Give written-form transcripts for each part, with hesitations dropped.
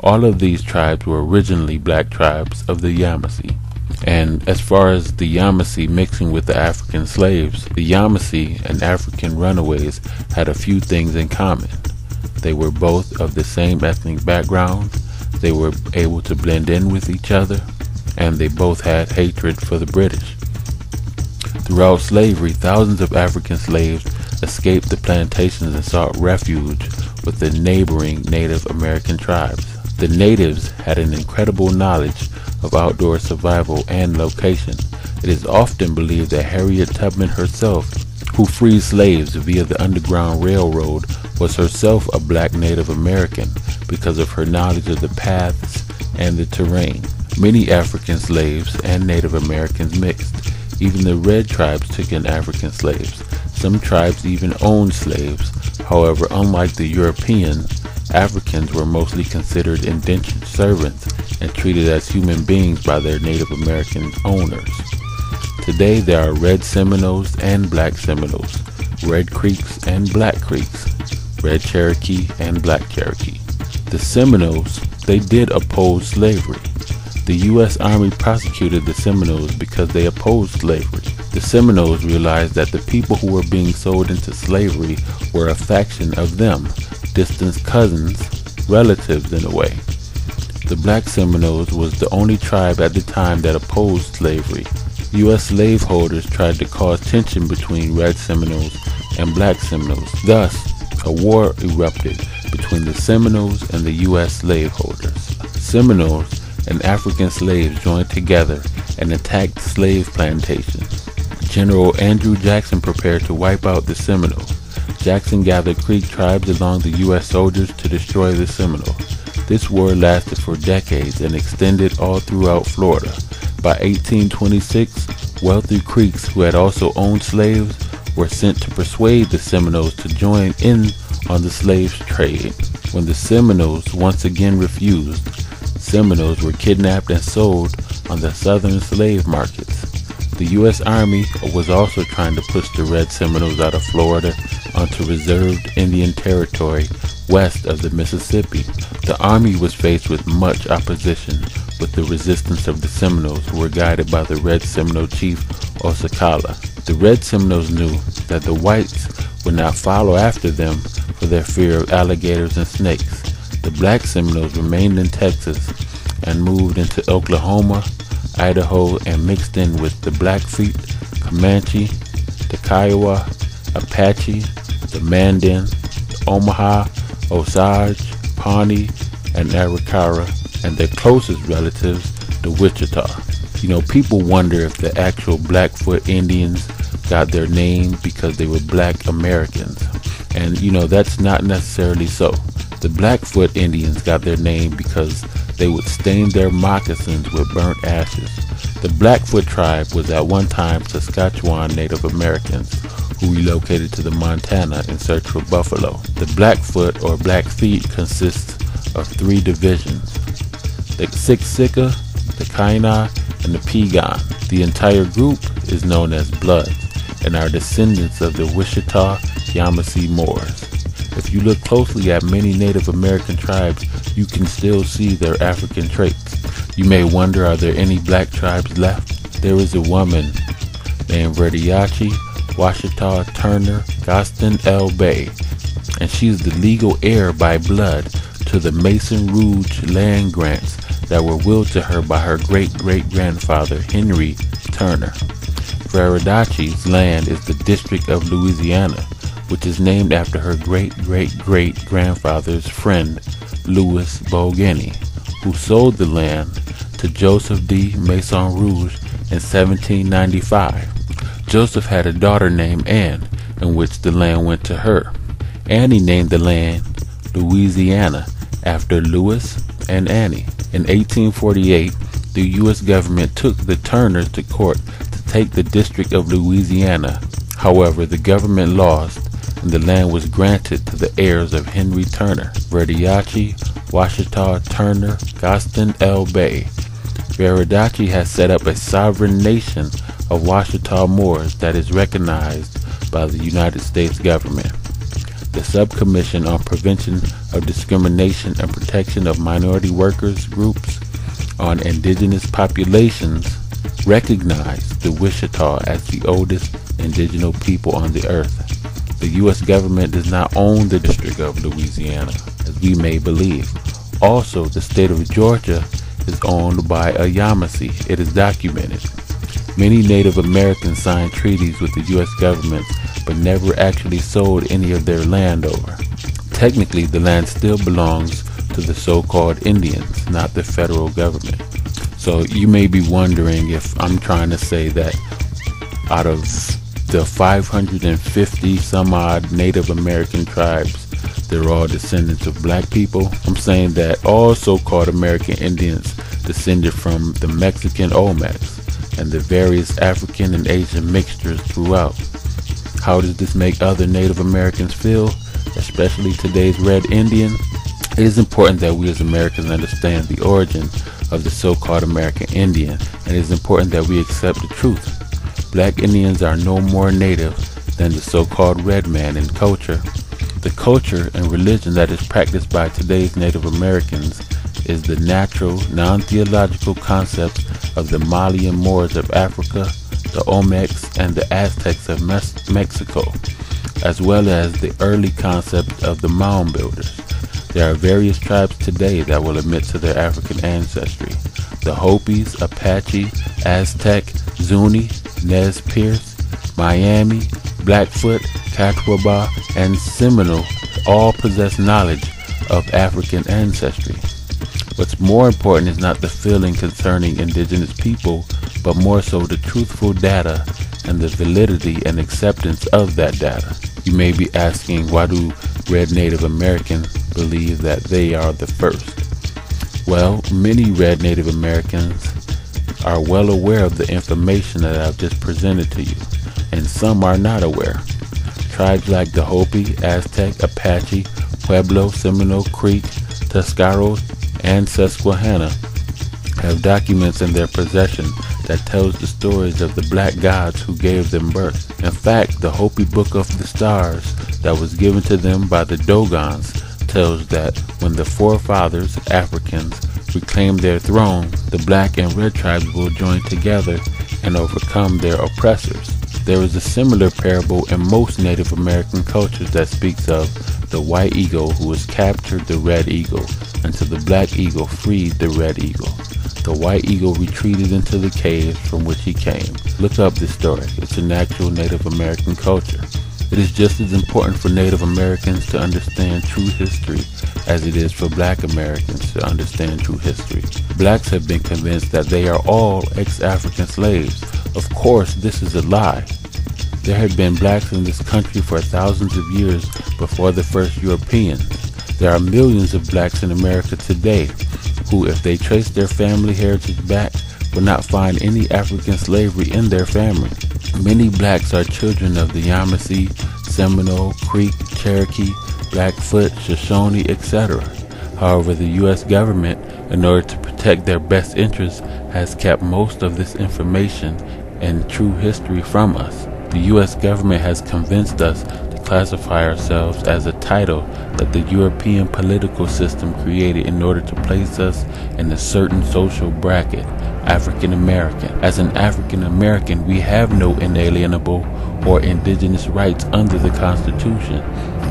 All of these tribes were originally black tribes of the Yamasee. And as far as the Yamasee mixing with the African slaves, the Yamasee and African runaways had a few things in common. They were both of the same ethnic background, they were able to blend in with each other, and they both had hatred for the British. Throughout slavery, thousands of African slaves escaped the plantations and sought refuge with the neighboring Native American tribes. The natives had an incredible knowledge of outdoor survival and location. It is often believed that Harriet Tubman herself, who freed slaves via the Underground Railroad, was herself a black Native American because of her knowledge of the paths and the terrain. Many African slaves and Native Americans mixed. Even the red tribes took in African slaves. Some tribes even owned slaves. However, unlike the Europeans, Africans were mostly considered indentured servants and treated as human beings by their Native American owners. Today there are red Seminoles and black Seminoles, red Creeks and black Creeks, red Cherokee and black Cherokee. The Seminoles, they did oppose slavery. The U.S. Army prosecuted the Seminoles because they opposed slavery. The Seminoles realized that the people who were being sold into slavery were a faction of them, distant cousins, relatives in a way. The black Seminoles was the only tribe at the time that opposed slavery. U.S. slaveholders tried to cause tension between red Seminoles and black Seminoles. Thus, a war erupted between the Seminoles and the U.S. slaveholders. Seminoles and African slaves joined together and attacked slave plantations. General Andrew Jackson prepared to wipe out the Seminoles. Jackson gathered Creek tribes along the U.S. soldiers to destroy the Seminoles. This war lasted for decades and extended all throughout Florida. By 1826, wealthy Creeks who had also owned slaves were sent to persuade the Seminoles to join in on the slave trade. When the Seminoles once again refused, Seminoles were kidnapped and sold on the southern slave markets. The U.S. Army was also trying to push the red Seminoles out of Florida onto reserved Indian territory west of the Mississippi. The Army was faced with much opposition with the resistance of the Seminoles, who were guided by the red Seminole chief Osceola. The red Seminoles knew that the whites would not follow after them for their fear of alligators and snakes. The black Seminoles remained in Texas and moved into Oklahoma, Idaho, and mixed in with the Blackfeet, Comanche, the Kiowa, Apache, the Mandan, the Omaha, Osage, Pawnee, and Arikara, and their closest relatives, the Wichita. You know, people wonder if the actual Blackfoot Indians got their name because they were black Americans. And, you know, that's not necessarily so. The Blackfoot Indians got their name because they would stain their moccasins with burnt ashes. The Blackfoot tribe was at one time Saskatchewan Native Americans who relocated to the Montana in search of buffalo. The Blackfoot or Blackfeet consists of three divisions: the Siksika, the Kainai, and the Piegan. The entire group is known as Bloods and are descendants of the Wichita Yamasee Moors. If you look closely at many Native American tribes, you can still see their African traits. You may wonder, are there any black tribes left? There is a woman named Verdiachi Washita Turner Gaston L. Bay, and she's the legal heir by blood to the Mason Rouge land grants that were willed to her by her great-great-grandfather Henry Turner. Verdiachi's land is the District of Louisiana, which is named after her great-great-great-grandfather's friend, Louis Bourguignon, who sold the land to Joseph de Maison Rouge in 1795. Joseph had a daughter named Anne, in which the land went to her. Annie named the land Louisiana after Louis and Annie. In 1848, the U.S. government took the Turners to court to take the District of Louisiana. However, the government lost, and the land was granted to the heirs of Henry Turner, Verdiachi Washita Turner Gaston L. Bay. Verdiachi has set up a sovereign nation of Washita Moors that is recognized by the United States government. The Subcommission on Prevention of Discrimination and Protection of Minority Workers Groups on Indigenous Populations recognized the Wichita as the oldest indigenous people on the earth. The U.S. government does not own the District of Louisiana, as we may believe. Also, the state of Georgia is owned by a Yamasee. It is documented. Many Native Americans signed treaties with the U.S. government, but never actually sold any of their land over. Technically, the land still belongs to the so-called Indians, not the federal government. So you may be wondering if I'm trying to say that out of the 550 some odd Native American tribes, they're all descendants of black people. I'm saying that all so-called American Indians descended from the Mexican Olmecs and the various African and Asian mixtures throughout. How does this make other Native Americans feel, especially today's Red Indian? It is important that we as Americans understand the origin of the so-called American Indian, and it is important that we accept the truth. Black Indians are no more native than the so-called red man in culture. The culture and religion that is practiced by today's Native Americans is the natural, non-theological concept of the Malian Moors of Africa, the Olmecs, and the Aztecs of Mexico, as well as the early concept of the mound builders. There are various tribes today that will admit to their African ancestry. The Hopis, Apache, Aztec, Zuni, Nez Perce, Miami, Blackfoot, Catawba, and Seminole all possess knowledge of African ancestry. What's more important is not the feeling concerning indigenous people, but more so the truthful data and the validity and acceptance of that data. You may be asking, why do Red Native Americans believe that they are the first? Well, many Red Native Americans are well aware of the information that I've just presented to you, and some are not aware. Tribes like the Hopi, Aztec, Apache, Pueblo, Seminole, Creek, Tuscaros, and Susquehanna have documents in their possession that tells the stories of the black gods who gave them birth. In fact, the Hopi Book of the Stars that was given to them by the Dogons tells that when the forefathers, Africans, reclaim their throne, the black and red tribes will join together and overcome their oppressors. There is a similar parable in most Native American cultures that speaks of the white eagle who has captured the red eagle until the black eagle freed the red eagle. The white eagle retreated into the caves from which he came. Look up this story. It's an actual Native American culture. It is just as important for Native Americans to understand true history as it is for black Americans to understand true history. Blacks have been convinced that they are all ex-African slaves. Of course, this is a lie. There had been blacks in this country for thousands of years before the first Europeans. There are millions of blacks in America today who, if they trace their family heritage back, will not find any African slavery in their family. Many blacks are children of the Yamasee, Seminole, Creek, Cherokee, Blackfoot, Shoshone, etc. However, the U.S. government, in order to protect their best interests, has kept most of this information and true history from us. The U.S. government has convinced us to classify ourselves as a title that the European political system created in order to place us in a certain social bracket, African American. As an African American, we have no inalienable or indigenous rights under the Constitution.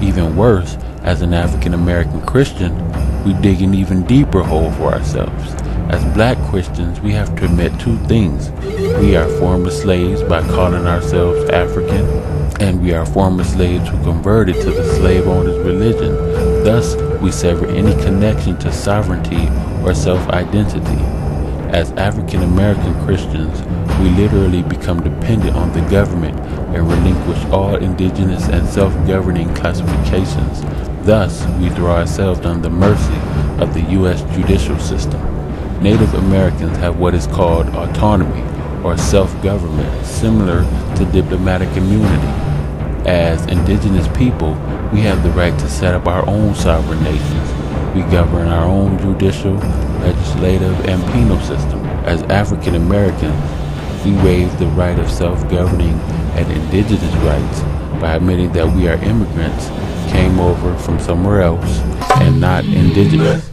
Even worse, as an African American Christian, we dig an even deeper hole for ourselves. As black Christians, we have to admit two things. We are former slaves by calling ourselves African, and we are former slaves who converted to the slave owner's religion. Thus, we sever any connection to sovereignty or self-identity. As African American Christians, we literally become dependent on the government and relinquish all indigenous and self-governing classifications. Thus, we throw ourselves on the mercy of the U.S. judicial system. Native Americans have what is called autonomy or self-government, similar to diplomatic immunity. As indigenous people, we have the right to set up our own sovereign nations. We govern our own judicial, legislative, and penal system. As African Americans, we waive the right of self-governing and indigenous rights by admitting that we are immigrants, came over from somewhere else and not indigenous.